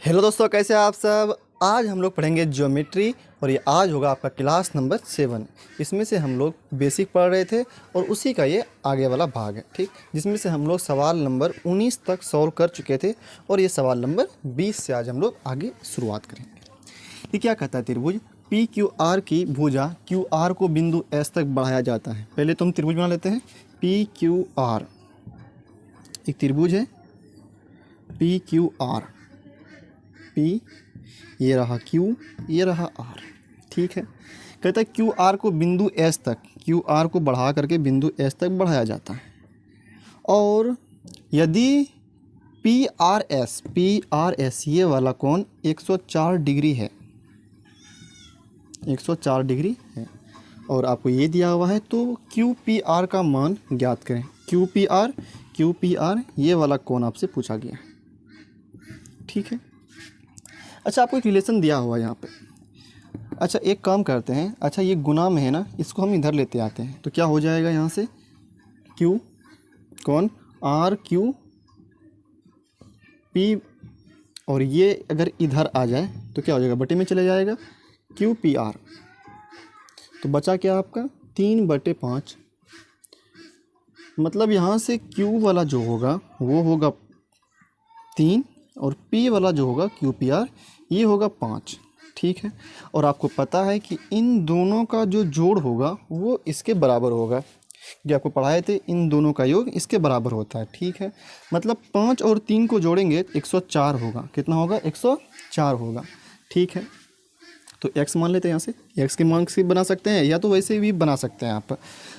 Hello दोस्तों, कैसे हैं आप सब। आज हम लोग पढ़ेंगे ज्योमेट्री और ये आज होगा आपका क्लास नंबर 7। इसमें से हम लोग बेसिक पढ़ रहे थे और उसी का ये आगे वाला भाग है, ठीक, जिसमें से हम लोग सवाल नंबर 19 तक सॉल्व कर चुके थे और ये सवाल नंबर 20 से आज हम लोग आगे शुरुआत करेंगे। ये क्या कहता है, त्रिभुज पी क्यू आर की भुजा क्यू आर को बिंदु एस तक बढ़ाया जाता है। पहले तो हम त्रिभुज बना लेते हैं। पी क्यू आर एक त्रिभुज है, पी क्यू आर, पी ये रहा क्यू, ये रहा आर, ठीक है। कहता है क्यू आर को बिंदु एस तक, क्यू आर को बढ़ा करके बिंदु एस तक बढ़ाया जाता है और यदि पी आर एस ये वाला कोण 104 डिग्री है, 104 डिग्री है और आपको ये दिया हुआ है, तो क्यू पी आर का मान ज्ञात करें। क्यू पी आर ये वाला कोण आपसे पूछा गया, ठीक है। अच्छा, आपको एक रिलेशन दिया हुआ है यहाँ पे। अच्छा, एक काम करते हैं, अच्छा ये गुना में है ना, इसको हम इधर लेते आते हैं तो क्या हो जाएगा यहाँ से, क्यू कौन आर क्यू पी, और ये अगर इधर आ जाए तो क्या हो जाएगा, बटे में चले जाएगा क्यू पी आर। तो बचा क्या आपका 3/5, मतलब यहाँ से क्यू वाला जो होगा वो होगा 3 और P वाला जो होगा क्यू पी आर ये होगा 5, ठीक है। और आपको पता है कि इन दोनों का जो जोड़ होगा वो इसके बराबर होगा, जो आपको पढ़ाए थे, इन दोनों का योग इसके बराबर होता है, ठीक है। मतलब 5 और 3 को जोड़ेंगे 104 होगा। कितना होगा, 104 होगा, ठीक है। तो x मान लेते हैं, यहाँ से x के मान से बना सकते हैं या तो वैसे भी बना सकते हैं आप।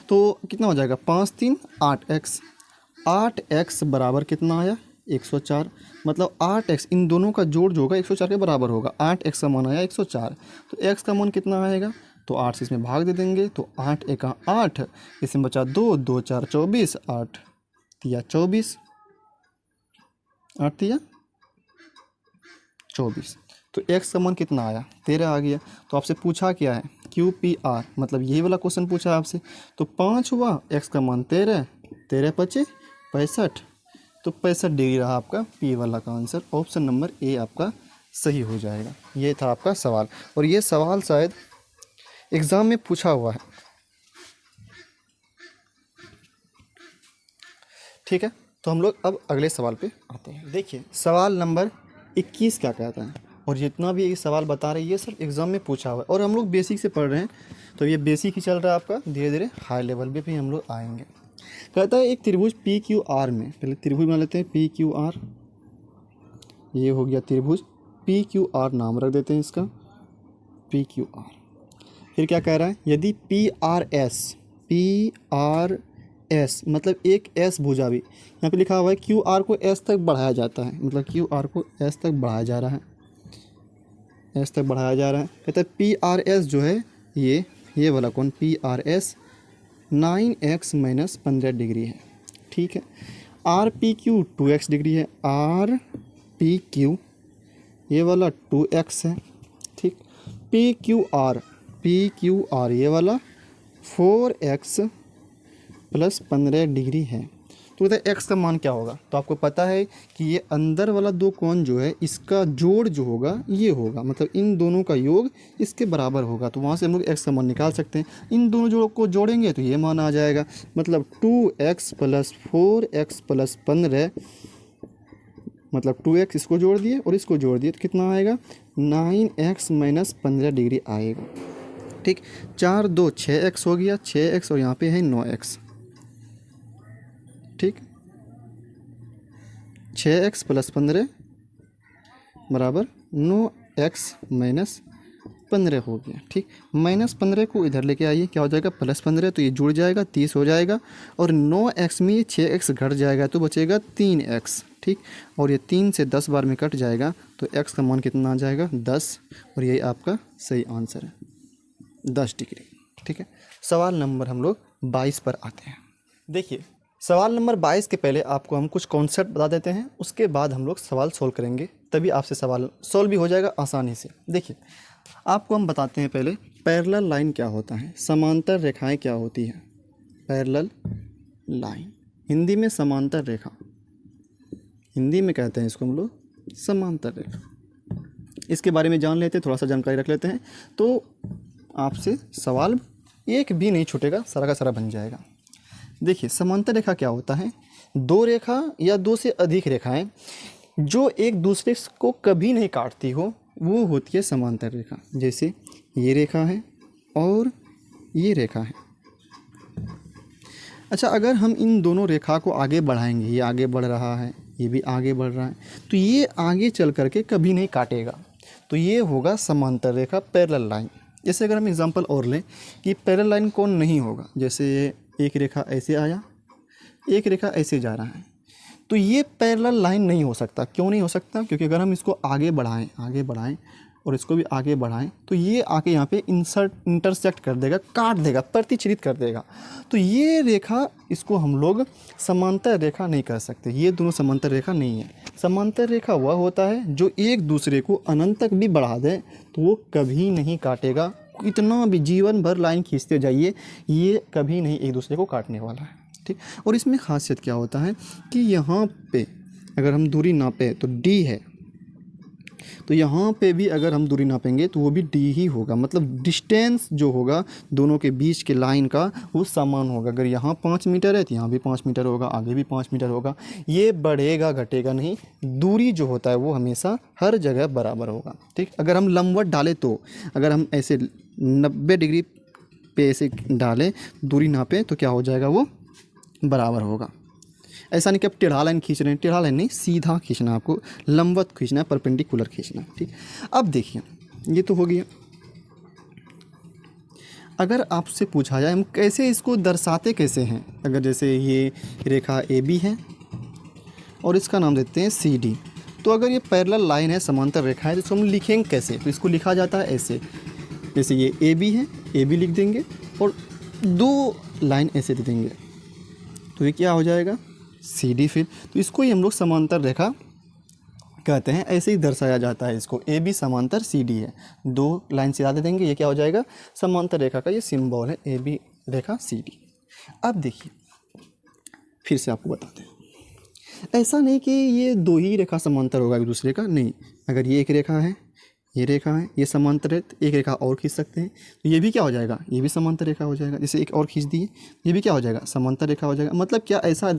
तो कितना हो जाएगा, 5 3 8x, 8x बराबर कितना आया 104, मतलब 8x इन दोनों का जोड़ जो होगा 104 के बराबर होगा। 8x का मान आया 104, तो x का मान कितना आएगा, तो 8 से इसमें भाग दे देंगे, तो 8 एका 8, इसमें बचा 2 2 4 24, 8 तिया 24, 8 तिया 24, तो x का मान कितना आया 13 आ गया। तो आपसे पूछा क्या है, क्यू पी आर, मतलब यही वाला क्वेश्चन पूछा है आपसे। तो 5 हुआ, x का मान 13, 13 पचे 65, तो 65 डिग्री रहा आपका पी वाला का आंसर। ऑप्शन नंबर ए आपका सही हो जाएगा। ये था आपका सवाल और ये सवाल शायद एग्ज़ाम में पूछा हुआ है, ठीक है। तो हम लोग अब अगले सवाल पे आते हैं। देखिए सवाल नंबर 21 क्या कहता है, और जितना भी ये सवाल बता रहे हैं ये सब एग्ज़ाम में पूछा हुआ है और हम लोग बेसिक से पढ़ रहे हैं, तो ये बेसिक ही चल रहा है आपका, धीरे धीरे हाई लेवल पे भी हम लोग आएंगे। कहता है एक त्रिभुज पी क्यू आर में, पहले त्रिभुज बना लेते हैं, पी क्यू आर, ये हो गया त्रिभुज, पी क्यू आर नाम रख देते हैं इसका, पी क्यू आर। फिर क्या कह रहा है, यदि पी आर एस मतलब एक एस भुजा भी, यहाँ पे लिखा हुआ है क्यू आर को एस तक बढ़ाया जाता है, मतलब क्यू आर को एस तक बढ़ाया जा रहा है, एस तक बढ़ाया जा रहा है। कहता है पी आर एस जो है ये वाला कौन, P R S 9x - 15 degree है, ठीक है। R P Q 2x degree है, आर पी क्यू ये वाला 2x है, ठीक। पी क्यू आर ये वाला 4x + 15 डिग्री है। तो बताए x का मान क्या होगा, तो आपको पता है कि ये अंदर वाला दो कोण जो है इसका जोड़ जो होगा ये होगा, मतलब इन दोनों का योग इसके बराबर होगा, तो वहाँ से हम लोग x का मान निकाल सकते हैं। इन दोनों जोड़ों को जोड़ेंगे तो ये मान आ जाएगा, मतलब 2x + 4x + 15, मतलब 2x इसको जोड़ दिए और इसको जोड़ दिए तो कितना आएगा 9x - 15 डिग्री आएगा, ठीक। 4 2 6x हो गया, 6x और यहाँ पे है 9x, ठीक। 6x + 15 बराबर 9x - 15 हो गया, ठीक। -15 को इधर लेके आइए, क्या हो जाएगा +15, तो ये जुड़ जाएगा 30 हो जाएगा, और 9x में 6x घट जाएगा तो बचेगा 3x, ठीक। और ये 3 से 10 बार में कट जाएगा तो x का मान कितना आ जाएगा 10, और यही आपका सही आंसर है 10 डिग्री, ठीक है। सवाल नंबर हम लोग 22 पर आते हैं। देखिए सवाल नंबर 22 के पहले आपको हम कुछ कॉन्सेप्ट बता देते हैं, उसके बाद हम लोग सवाल सोल्व करेंगे, तभी आपसे सवाल सोल्व भी हो जाएगा आसानी से। देखिए आपको हम बताते हैं पहले पैरेलल लाइन क्या होता है, समांतर रेखाएं क्या होती हैं। पैरेलल लाइन हिंदी में समांतर रेखा, हिंदी में कहते हैं इसको हम लोग समांतर रेखा। इसके बारे में जान लेते हैं, थोड़ा सा जानकारी रख लेते हैं, तो आपसे सवाल एक भी नहीं छूटेगा, सारा का सारा बन जाएगा। देखिए समांतर रेखा क्या होता है, दो रेखा या दो से अधिक रेखाएं जो एक दूसरे को कभी नहीं काटती हो, वो होती है समांतर रेखा। जैसे ये रेखा है और ये रेखा है। अच्छा, अगर हम इन दोनों रेखा को आगे बढ़ाएंगे, ये आगे बढ़ रहा है, ये भी आगे बढ़ रहा है, तो ये आगे चल करके कभी नहीं काटेगा, तो ये होगा समांतर रेखा, पैरेलल लाइन। जैसे अगर हम एग्जांपल और लें कि पैरेलल लाइन कौन नहीं होगा, जैसे एक रेखा ऐसे आया, एक रेखा ऐसे जा रहा है, तो ये पैरेलल लाइन नहीं हो सकता। क्यों नहीं हो सकता? क्योंकि अगर हम इसको आगे बढ़ाएं और इसको भी आगे बढ़ाएं तो ये आके यहाँ पे इंटरसेक्ट कर देगा, काट देगा, प्रतिच्छेदित कर देगा। तो ये रेखा, इसको हम लोग समांतर रेखा नहीं कह सकते, ये दोनों समांतर रेखा नहीं है। समांतर रेखा वह होता है जो एक दूसरे को अनंत तक भी बढ़ा दे तो वो कभी नहीं काटेगा। कितना भी जीवन भर लाइन खींचते जाइए, ये कभी नहीं एक दूसरे को काटने वाला है, ठीक। और इसमें खासियत क्या होता है कि यहाँ पे अगर हम दूरी नापें तो d है, तो यहाँ पे भी अगर हम दूरी नापेंगे तो वो भी d ही होगा। मतलब डिस्टेंस जो होगा दोनों के बीच के लाइन का वो समान होगा। अगर यहाँ 5 मीटर है तो यहाँ भी 5 मीटर होगा, आगे भी 5 मीटर होगा। ये बढ़ेगा घटेगा नहीं, दूरी जो होता है वो हमेशा हर जगह बराबर होगा, ठीक। अगर हम लंबवत डालें तो अगर हम ऐसे 90 डिग्री पे ऐसे डालें, दूरी नापें तो क्या हो जाएगा, वो बराबर होगा। ऐसा नहीं कि आप टेढ़ा लाइन खींच रहे हैं, टेढ़ा लाइन नहीं, सीधा खींचना, आपको लंबवत खींचना है, परपेंडिकुलर खींचना है, ठीक। अब देखिए ये तो हो गया। अगर आपसे पूछा जाए हम कैसे इसको दर्शाते कैसे हैं, अगर जैसे ये रेखा AB है और इसका नाम देते हैं CD, तो अगर ये पैरेलल लाइन है, समांतर रेखा है, तो इसको हम लिखेंगे कैसे? तो इसको लिखा जाता है ऐसे, जैसे ये AB है, AB लिख देंगे और 2 लाइन ऐसे दे देंगे, तो ये क्या हो जाएगा, CD। फिर तो इसको ही हम लोग समांतर रेखा कहते हैं, ऐसे ही दर्शाया जाता है इसको। AB समांतर CD है, 2 लाइन सीधा दे देंगे, ये क्या हो जाएगा, समांतर रेखा का ये सिंबल है, AB रेखा CD। अब देखिए फिर से आपको बताते हैं, ऐसा नहीं कि ये 2 ही रेखा समांतर होगा एक दूसरे का, नहीं। अगर ये एक रेखा है, ये रेखा है, ये समांतर है, तो एक रेखा और खींच सकते हैं, तो ये भी क्या हो जाएगा, ये भी समांतर रेखा हो जाएगा। जैसे एक और खींच दिए, ये भी क्या हो जाएगा, समांतर रेखा हो जाएगा। मतलब क्या, ऐसा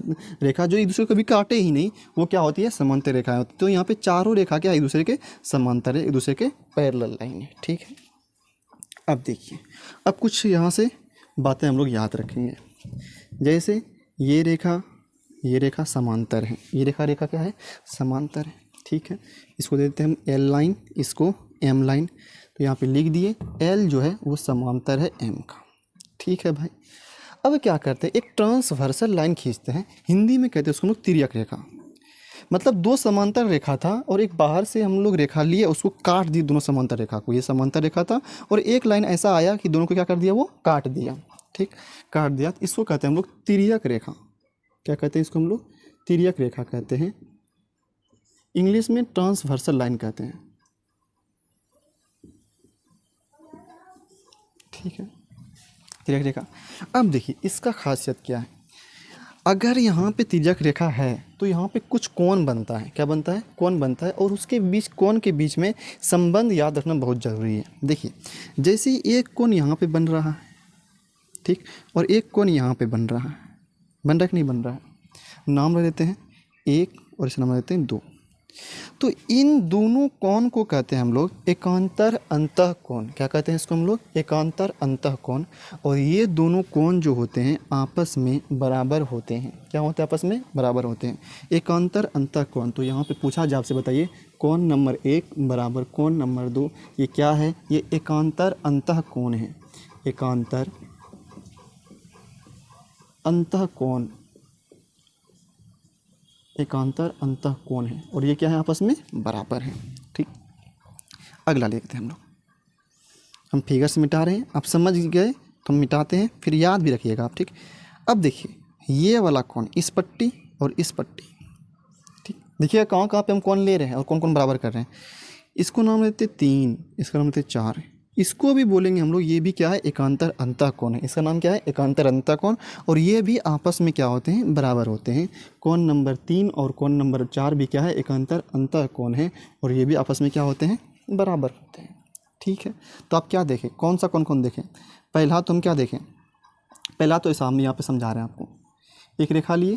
रेखा जो एक दूसरे को कभी काटे ही नहीं, वो क्या होती है, समांतर रेखा होती है। तो यहाँ पे चारों रेखा क्या एक दूसरे के समांतर है, एक दूसरे के पैरेलल लाइन है, ठीक है। अब देखिए, अब कुछ यहाँ से बातें हम लोग याद रखेंगे। जैसे ये रेखा समांतर है, ये रेखा क्या है, समांतर है, ठीक है। इसको देते हैं हम L लाइन, इसको M लाइन, तो यहाँ पे लिख दिए L जो है वो समांतर है M का, ठीक है भाई। अब क्या करते हैं, एक ट्रांसवर्सल लाइन खींचते हैं, हिंदी में कहते हैं उसको हम लोग तिर्यक रेखा। मतलब 2 समांतर रेखा था और एक बाहर से हम लोग रेखा लिए, उसको काट दी दोनों समांतर रेखा को, ये समांतर रेखा था और एक लाइन ऐसा आया कि दोनों को क्या कर दिया, वो काट दिया, ठीक, काट दिया। तो इसको कहते हैं हम लोग तिर्यक रेखा। क्या कहते हैं इसको हम लोग, तिर्यक रेखा कहते हैं, इंग्लिश में ट्रांसवर्सल लाइन कहते हैं, ठीक है, तिर्यक रेखा। अब देखिए इसका खासियत क्या है, अगर यहाँ पे तिर्यक रेखा है तो यहाँ पे कुछ कोण बनता है, क्या बनता है, कोण बनता है, और उसके बीच, कोण के बीच में संबंध याद रखना बहुत ज़रूरी है। देखिए जैसे एक कोण यहाँ पे बन रहा है, ठीक, और एक कोण यहाँ पे बन रहा है, बन रहा है कि नहीं बन रहा है, नाम रख देते हैं 1 और इसे नाम रख देते हैं 2। तो इन दोनों कोण को कहते हैं हम लोग एकांतर अंतः कोण। क्या कहते हैं इसको हम लोग, एकांतर अंतः कोण। और ये दोनों कोण जो होते हैं आपस में बराबर होते हैं। क्या होते हैं, आपस में बराबर होते हैं, एकांतर अंतः कोण। तो यहाँ पे पूछा जाए आपसे, बताइए कोण नंबर 1 बराबर कोण नंबर 2, ये क्या है, ये एकांतर अंतः कोण है, एकांतर अंतः कोण, एकांतर अंतः कोण है, और ये क्या है, आपस में बराबर है, ठीक। अगला देखते हैं हम फिगर से मिटा रहे हैं, आप समझ गए तो हम मिटाते हैं, फिर याद भी रखिएगा आप, ठीक। अब देखिए ये वाला कोण, इस पट्टी और इस पट्टी, ठीक, देखिएगा कहाँ कहाँ पे हम कोण ले रहे हैं और कौन कौन बराबर कर रहे हैं। इसको नाम लेते 3, इसका नाम लेते 4, इसको भी बोलेंगे हम लोग, ये भी क्या है, एकांतर अंतः कोण है, इसका नाम क्या है, एकांतर अंतः कोण। और ये भी आपस में क्या होते हैं, बराबर होते हैं। कोण नंबर 3 और कोण नंबर 4 भी क्या है, एकांतर अंतः कोण है, और ये भी आपस में क्या होते हैं, बराबर होते हैं। ठीक है, तो आप क्या देखें, कौन सा कौन कौन देखें। पहला तो हम क्या देखें, पहला तो ऐसा हम यहाँ पे समझा रहे हैं आपको, एक रेखा लिए,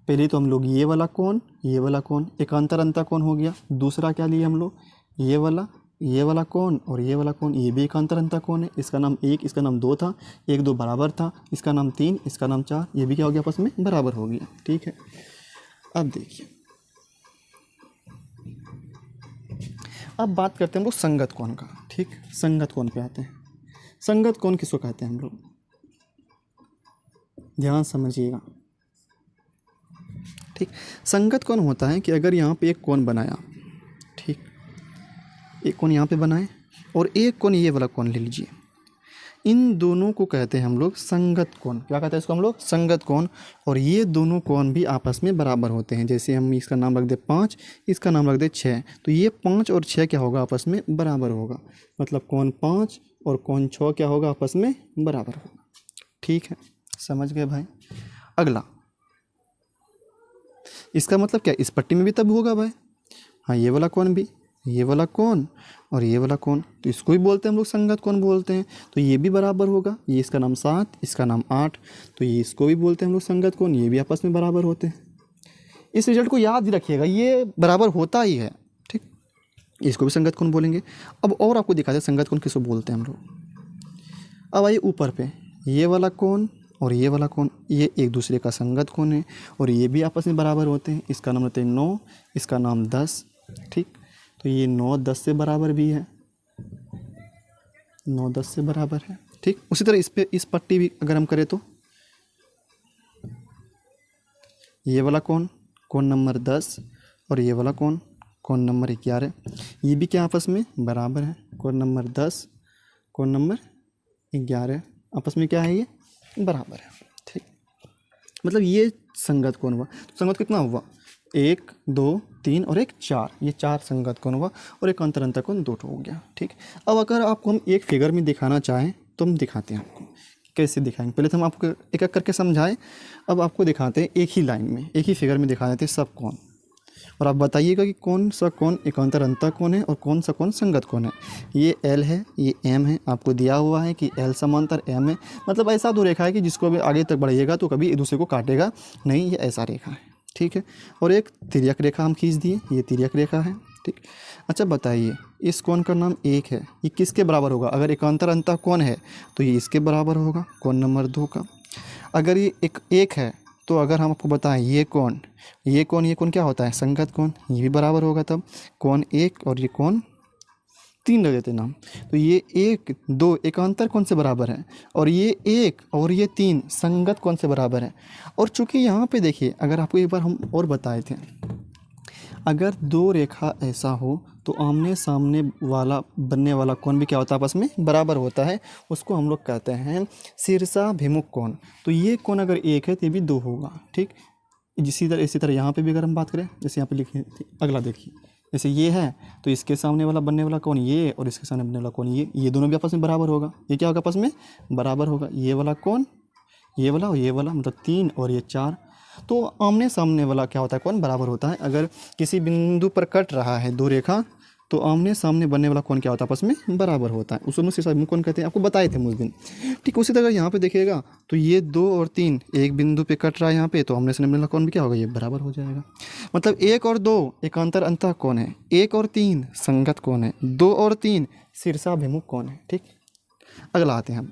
पहले तो हम लोग ये वाला कोण, ये वाला कोण एकांतर अंतः कोण हो गया। दूसरा क्या लिए हम लोग, ये वाला कोण और ये वाला कोण, ये भी एकांतर अंतः कोण है। इसका नाम 1, इसका नाम 2 था, 1 2 बराबर था, इसका नाम 3, इसका नाम 4, ये भी क्या हो गया आपस में बराबर हो गया। ठीक है, अब देखिए, अब बात करते हैं हम लोग संगत कोण का। ठीक, संगत कोण पे आते हैं। संगत कोण किसको कहते हैं हम लोग, ध्यान समझिएगा। ठीक, संगत कोण होता है कि अगर यहाँ पे एक कोण बनाया, ठीक, एक कोण यहाँ पे बनाए और एक कोण ये वाला कोण ले लीजिए, इन दोनों को कहते हैं हम लोग संगत कोण। क्या कहते हैं इसको हम लोग, संगत कोण। और ये दोनों कोण भी आपस में बराबर होते हैं। जैसे हम इसका नाम रख दे 5, इसका नाम रख दे 6, तो ये 5 और 6 क्या होगा आपस में बराबर होगा। मतलब कोण 5 और कोण 6 क्या होगा आपस में बराबर होगा। ठीक है, समझ गए भाई। अगला, इसका मतलब क्या, इस पट्टी में भी तब होगा भाई। हाँ, ये वाला कोण भी, ये वाला कोण और ये वाला कोण, तो इसको भी बोलते हैं हम लोग संगत कोण बोलते हैं। तो ये भी बराबर होगा, ये इसका नाम 7, इसका नाम 8, तो ये इसको भी बोलते हैं हम लोग संगत कोण, ये भी आपस में बराबर होते हैं। इस रिजल्ट को याद ही रखिएगा, ये बराबर होता ही है। ठीक, इसको भी संगत कोण बोलेंगे। अब और आपको दिखाते हैं संगत कोण किसको बोलते हैं हम लोग। अब आइए ऊपर पे, ये वाला कोण और ये वाला कोण, ये एक दूसरे का संगत कोण है और ये भी आपस में बराबर होते हैं। इसका नाम रहते हैं 9, इसका नाम 10। ठीक, तो ये 9 10 से बराबर भी है, 9 10 से बराबर है। ठीक, उसी तरह इस पे इस पट्टी भी अगर हम करें तो ये वाला कोण, कोण नंबर 10 और ये वाला कोण, कोण नंबर 11, ये भी क्या आपस में बराबर है। कोण नंबर 10, कोण नंबर 11 आपस में क्या है, ये बराबर है। ठीक, मतलब ये संगत कोण हुआ। तो संगत कितना हुआ, 1 2 3 और 1 4, ये 4 संगत कोण हुआ और एक अंतर अंतर कोण 2 हो गया। ठीक, अब अगर आपको हम एक फिगर में दिखाना चाहें तो हम दिखाते हैं आपको, कैसे दिखाएंगे। पहले तो हम आपको एक एक करके समझाएं, अब आपको दिखाते हैं एक ही लाइन में, एक ही फिगर में दिखा देते हैं सब कोण, और आप बताइएगा कि कौन सा कोण एकांतर अंतः कोण है और कौन सा कोण संगत कोण है। ये L है, ये M है, आपको दिया हुआ है कि L समांतर M है। मतलब ऐसा दो रेखा है कि जिसको भी आगे तक बढ़ाइएगा तो कभी एक दूसरे को काटेगा नहीं, ये ऐसा रेखा है। ठीक है, और एक तिर्यक रेखा हम खींच दिए, ये तिर्यक रेखा है। ठीक, अच्छा बताइए, इस कोण का नाम 1 है, ये किसके बराबर होगा। अगर एकांतर अंतः कोण है तो ये इसके बराबर होगा, कोण नंबर 2 का। अगर ये एक है तो अगर हम आपको बताएं ये कोण क्या होता है, संगत कोण, ये भी बराबर होगा। तब कोण 1 और ये कोण 3 लग देते नाम, तो ये 1 2 एकांतर कोण से बराबर है और ये 1 और ये 3 संगत कोण से बराबर है। और चूंकि यहाँ पे देखिए, अगर आपको एक बार हम और बताए थे, अगर दो रेखा ऐसा हो तो आमने सामने वाला बनने वाला कोण भी क्या होता है, आपस में बराबर होता है। उसको हम लोग कहते हैं शीर्षाभिमुख कोण। तो ये कोण अगर 1 है तो ये भी 2 होगा। ठीक, इसी तरह यहाँ पे भी अगर हम बात करें, जैसे यहाँ पे लिखे, अगला देखिए, जैसे ये है तो इसके सामने वाला बनने वाला कोण ये और इसके सामने बनने वाला कोण ये दोनों भी आपस में बराबर होगा। ये क्या होगा, आपस में बराबर होगा। ये वाला कोण, ये वाला और ये वाला, मतलब 3 और ये 4, तो आमने सामने वाला क्या होता है, कोण बराबर होता है। अगर किसी बिंदु पर कट रहा है दो रेखा तो आमने सामने बनने वाला कोण क्या होता है, आपस में बराबर होता है। उसको शीर्षाभिमुख कोण कहते हैं, आपको बताए थे उस दिन। ठीक, उसी तरह यहाँ पे देखिएगा तो ये 2 और 3 एक बिंदु पे कट रहा है यहाँ पे, तो आमने सामने वाला कोण भी क्या होगा, ये बराबर हो जाएगा। मतलब 1 और 2 एकांतर अंतः कोण है, 1 और 3 संगत कोण है, 2 और 3 शीर्षाभिमुख कोण है। ठीक, अगला आते हैं हम,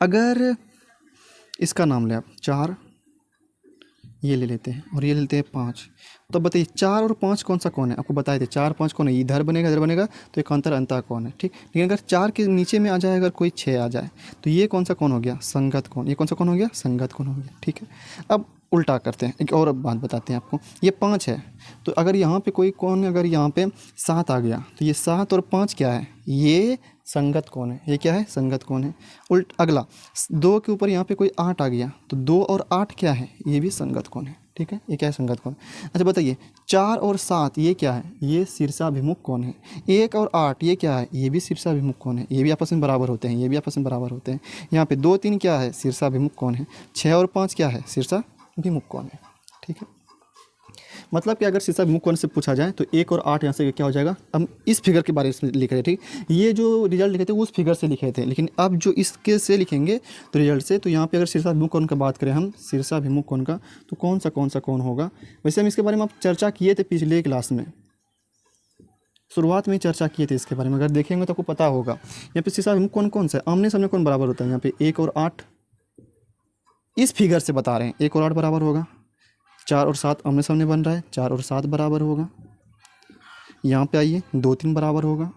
अगर इसका नाम ले आप 4, ये ले लेते हैं और ये ले लेते हैं 5, तो बताइए 4 और 5 कौन सा कोण है। आपको बताए थे 4 5 कौन है, इधर बनेगा इधर बनेगा, तो एकांतर अंतः कोण है। ठीक, लेकिन अगर 4 के नीचे में आ जाए, अगर कोई 6 आ जाए, तो ये कौन सा कोण हो गया, संगत कोण। ये कौन सा कोण हो गया, संगत कोण हो गया। ठीक है, अब उल्टा करते हैं, एक और बात बताते हैं आपको। ये 5 है, तो अगर यहाँ पे कोई कोण, अगर यहाँ पे 7 आ गया, तो ये 7 और 5 क्या है, ये संगत कोण है। ये क्या है, संगत कोण है। अगला 2 के ऊपर यहाँ पे कोई 8 आ गया, तो 2 और 8 क्या है, ये भी संगत कोण है। ठीक है, ये क्या है, संगत कोण। अच्छा बताइए 4 और 7 ये क्या है, ये शीर्षाभिमुख कोण है। 1 और 8 ये क्या है, ये भी शीर्षाभिमुख कोण है। ये भी आपस में बराबर होते हैं, ये भी आपस में बराबर होते हैं। यहाँ पे 2 3 क्या है, शीर्षाभिमुख कोण है। 6 और 5 क्या है, शीर्षाभिमुख कोण है। ठीक है, मतलब कि अगर शीर्षक मुख्य कोण से पूछा जाए तो 1 और 8 यहाँ से क्या हो जाएगा। हम इस फिगर के बारे में लिख रहे थे, ठीक, ये जो रिजल्ट लिखे थे उस फिगर से लिखे थे, लेकिन अब जो इसके से लिखेंगे तो रिजल्ट से, तो यहाँ पे अगर शीर्षाभिमुख कोण का बात करें हम, शीर्षाभिमुख कोण का, तो कौन सा कोण होगा। वैसे हम इसके बारे में आप चर्चा किए थे पिछले क्लास में, शुरुआत में ही चर्चा किए थे इसके बारे में, अगर देखेंगे तो आपको पता होगा। यहाँ पे शीर्षाभिमुख कोण कौन सा है, आमने सामने कोण बराबर होता है। यहाँ पे 1 और 8 इस फिगर से बता रहे हैं, 1 और 8 बराबर होगा। 4 और 7 आमने सामने बन रहा है, 4 और 7 बराबर होगा। यहाँ पे आइए 2 3 बराबर होगा,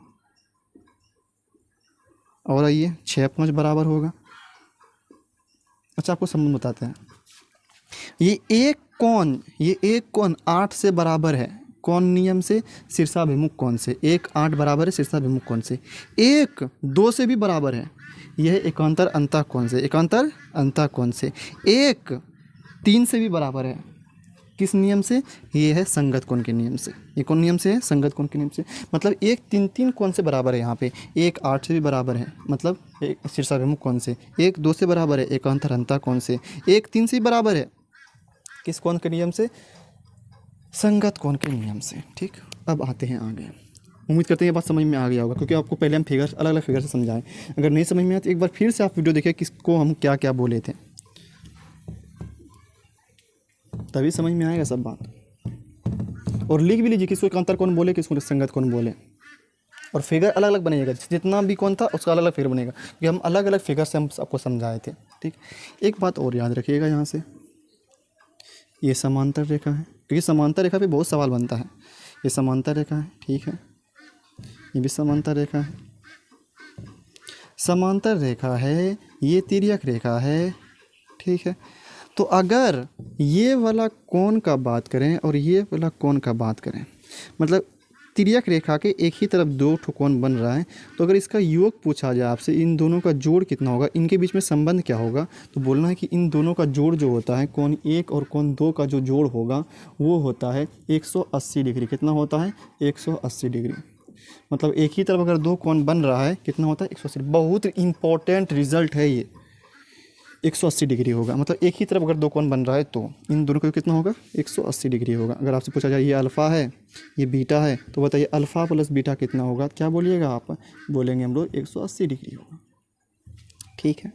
और आइए 6 5 बराबर होगा। अच्छा, आपको संबंध बताते हैं। ये एक कोण 8 से बराबर है, कौन नियम से, शीर्षाभिमुख कोण से। 1 8 बराबर है शीर्षाभिमुख कोण से। 1 2 से भी बराबर है, यह एकांतर अंतः कोण से, एकांतर अंतः कोण से। 1 3 से भी बराबर है, किस नियम से, ये है संगत कोण के नियम से। ये कौन नियम से है, संगत कोण के नियम से। मतलब 1 3 3 कोण से बराबर है, यहाँ पे 1 8 से भी बराबर है, मतलब एक शीर्षाभिमुख कोण से। 1 2 से बराबर है, एकांतर अंतः कोण से। 1 3 से भी बराबर है, किस कोण के नियम से, संगत कोण के नियम से। ठीक, अब आते हैं आगे। उम्मीद करते हैं ये बात समझ में आ गया होगा, क्योंकि आपको पहले हम फिगर अलग अलग फिगर से समझाएं। अगर नहीं समझ में आया तो एक बार फिर से आप वीडियो देखिए किसको हम क्या क्या बोले थे, तभी समझ में आएगा सब बात। और लिख भी लीजिए किसको एकांतर कोण बोले, किसको संगत कोण बोले, और फिगर अलग अलग बनेगा। जितना भी कोण था उसका अलग अलग फिगर बनेगा, क्योंकि हम अलग अलग फिगर से हम आपको समझाए थे। ठीक, एक बात और याद रखिएगा, यहाँ से ये समांतर रेखा है, क्योंकि समांतर रेखा पे बहुत सवाल बनता है। ये समांतर रेखा है, ठीक है, ये भी समांतर रेखा है, समांतर रेखा है, ये तिर्यक रेखा है। ठीक है, तो अगर ये वाला कोण का बात करें और ये वाला कोण का बात करें, मतलब तिर्यक रेखा के एक ही तरफ 2 ठो कोण बन रहा है, तो अगर इसका योग पूछा जाए आपसे, इन दोनों का जोड़ कितना होगा, इनके बीच में संबंध क्या होगा, तो बोलना है कि इन दोनों का जोड़ जो होता है, कोण 1 और कोण 2 का जो जोड़ होगा वो होता है 180 डिग्री। कितना होता है, 180 डिग्री। मतलब एक ही तरफ अगर 2 कोण बन रहा है, कितना होता है, 180। बहुत इंपॉर्टेंट रिजल्ट है ये, 180 डिग्री होगा। मतलब एक ही तरफ अगर 2 कोण बन रहा है तो इन दोनों का कितना होगा, 180 डिग्री होगा। अगर आपसे पूछा जाए ये अल्फ़ा है ये बीटा है, तो बताइए अल्फ़ा प्लस बीटा कितना होगा, क्या बोलिएगा आप, बोलेंगे हम लोग 180 डिग्री होगा। ठीक है,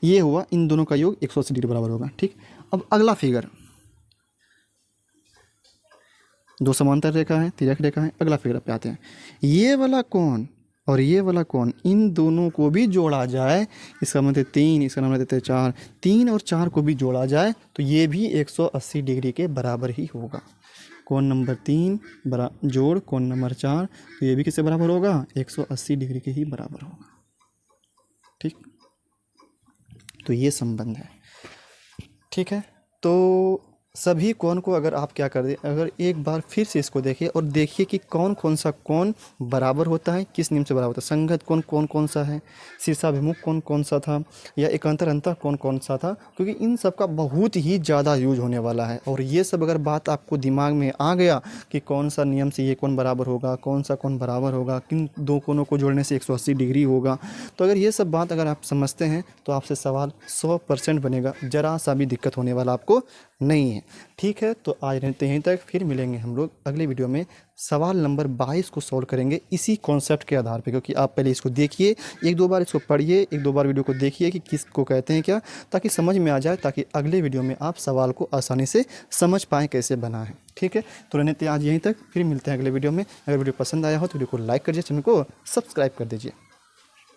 ये हुआ इन दोनों का योग 180 डिग्री बराबर होगा। ठीक, अब अगला फिगर, 2 समांतर रेखा है, तिर्यक रेखा है। अगला फिगर पे आते हैं। ये वाला कोण और ये वाला कोण, इन दोनों को भी जोड़ा जाए, इसका मतलब 3, इसका नाम देते हैं 4, 3 और 4 को भी जोड़ा जाए तो ये भी 180 डिग्री के बराबर ही होगा। कोण नंबर 3 जोड़ कोण नंबर 4, तो ये भी किससे बराबर होगा, 180 डिग्री के ही बराबर होगा। ठीक, तो ये संबंध है। ठीक है, तो सभी कोण को अगर आप क्या कर दें, अगर एक बार फिर से इसको देखिए और देखिए कि कौन सा कोण बराबर होता है, किस नियम से बराबर होता है। संगत कोण कौन सा है, शीर्षाभिमुख कोण कौन सा था, या एकांतर अंतः कोण कौन सा था, क्योंकि इन सब का बहुत ही ज़्यादा यूज होने वाला है। और ये सब अगर बात आपको दिमाग में आ गया कि कौन सा नियम से ये कोण बराबर होगा, कौन सा कोण बराबर होगा, किन 2 कोणों को जोड़ने से 180 डिग्री होगा, तो अगर ये सब बात अगर आप समझते हैं तो आपसे सवाल 100% बनेगा, ज़रा सा भी दिक्कत होने वाला आपको नहीं है। ठीक है, तो आज रहते यहीं तक, फिर मिलेंगे हम लोग अगले वीडियो में। सवाल नंबर 22 को सॉल्व करेंगे इसी कॉन्सेप्ट के आधार पे, क्योंकि आप पहले इसको देखिए, 1-2 बार इसको पढ़िए, 1-2 बार वीडियो को देखिए कि किसको कहते हैं क्या, ताकि समझ में आ जाए, ताकि अगले वीडियो में आप सवाल को आसानी से समझ पाएँ कैसे बना है। ठीक है, तो रहते आज यहीं तक, फिर मिलते हैं अगले वीडियो में। अगर वीडियो पसंद आया हो तो वीडियो को लाइक कर दीजिए, चैनल को सब्सक्राइब कर दीजिए।